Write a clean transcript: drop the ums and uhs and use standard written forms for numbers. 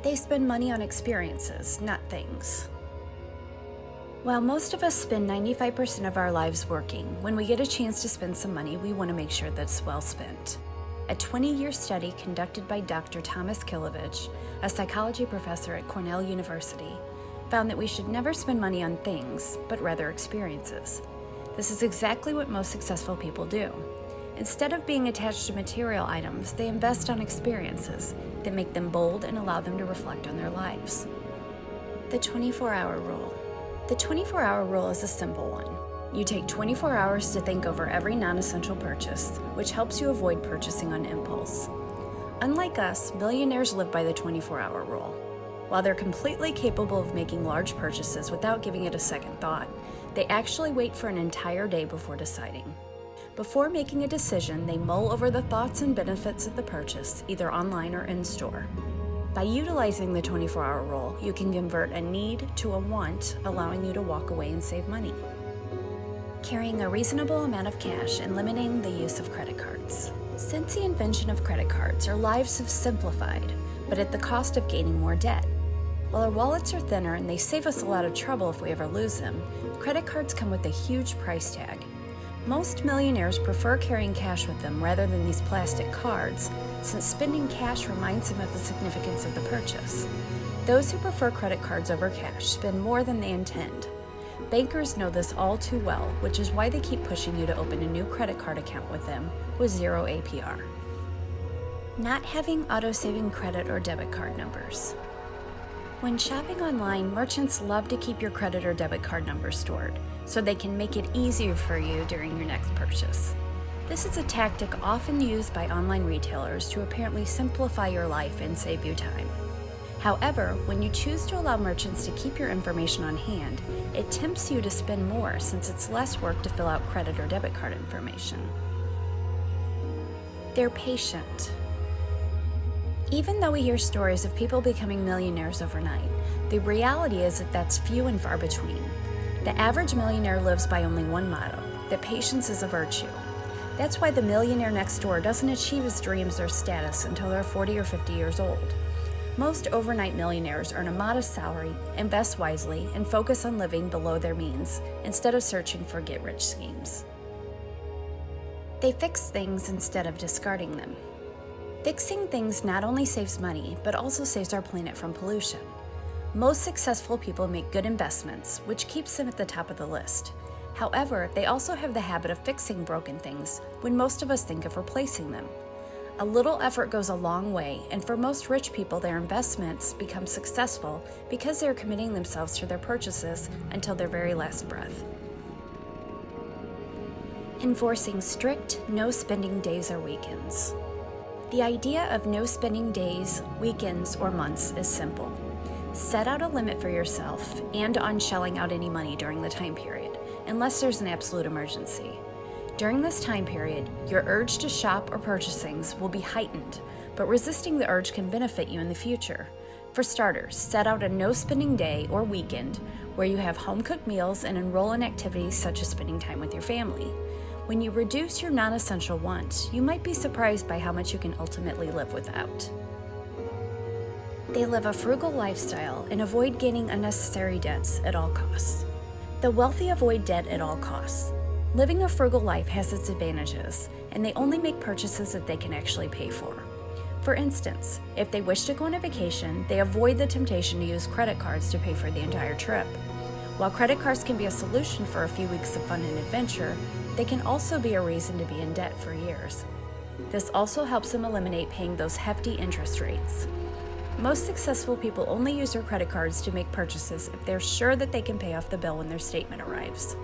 They spend money on experiences, not things. While most of us spend 95% of our lives working, when we get a chance to spend some money, we want to make sure that it's well spent. A 20-year study conducted by Dr. Thomas Kilovich, a psychology professor at Cornell University, found that we should never spend money on things, but rather experiences. This is exactly what most successful people do. Instead of being attached to material items, they invest on experiences that make them bold and allow them to reflect on their lives. The 24-hour rule. The 24-hour rule is a simple one. You take 24 hours to think over every non-essential purchase, which helps you avoid purchasing on impulse. Unlike us, millionaires live by the 24-hour rule. While they're completely capable of making large purchases without giving it a second thought, they actually wait for an entire day before deciding. Before making a decision, they mull over the thoughts and benefits of the purchase, either online or in-store. By utilizing the 24-hour rule, you can convert a need to a want, allowing you to walk away and save money. Carrying a reasonable amount of cash and limiting the use of credit cards. Since the invention of credit cards, our lives have simplified, but at the cost of gaining more debt. While our wallets are thinner and they save us a lot of trouble if we ever lose them, credit cards come with a huge price tag. Most millionaires prefer carrying cash with them rather than these plastic cards, since spending cash reminds them of the significance of the purchase. Those who prefer credit cards over cash spend more than they intend. Bankers know this all too well, which is why they keep pushing you to open a new credit card account with them with 0 APR. Not having auto-saving credit or debit card numbers. When shopping online, merchants love to keep your credit or debit card number stored, so they can make it easier for you during your next purchase. This is a tactic often used by online retailers to apparently simplify your life and save you time. However, when you choose to allow merchants to keep your information on hand, it tempts you to spend more since it's less work to fill out credit or debit card information. They're patient. Even though we hear stories of people becoming millionaires overnight, the reality is that that's few and far between. The average millionaire lives by only one motto, that patience is a virtue. That's why the millionaire next door doesn't achieve his dreams or status until they're 40 or 50 years old. Most overnight millionaires earn a modest salary, invest wisely, and focus on living below their means instead of searching for get-rich schemes. They fix things instead of discarding them. Fixing things not only saves money, but also saves our planet from pollution. Most successful people make good investments, which keeps them at the top of the list. However, they also have the habit of fixing broken things when most of us think of replacing them. A little effort goes a long way, and for most rich people, their investments become successful because they're committing themselves to their purchases until their very last breath. Enforcing strict no spending days or weekends. The idea of no spending days, weekends, or months is simple. Set out a limit for yourself and on shelling out any money during the time period, unless there's an absolute emergency. During this time period, your urge to shop or purchase things will be heightened, but resisting the urge can benefit you in the future. For starters, set out a no-spending day or weekend where you have home-cooked meals and enroll in activities such as spending time with your family. When you reduce your non-essential wants, you might be surprised by how much you can ultimately live without. They live a frugal lifestyle and avoid gaining unnecessary debts at all costs. The wealthy avoid debt at all costs. Living a frugal life has its advantages, and they only make purchases that they can actually pay for. For instance, if they wish to go on a vacation, they avoid the temptation to use credit cards to pay for the entire trip. While credit cards can be a solution for a few weeks of fun and adventure, they can also be a reason to be in debt for years. This also helps them eliminate paying those hefty interest rates. Most successful people only use their credit cards to make purchases if they're sure that they can pay off the bill when their statement arrives.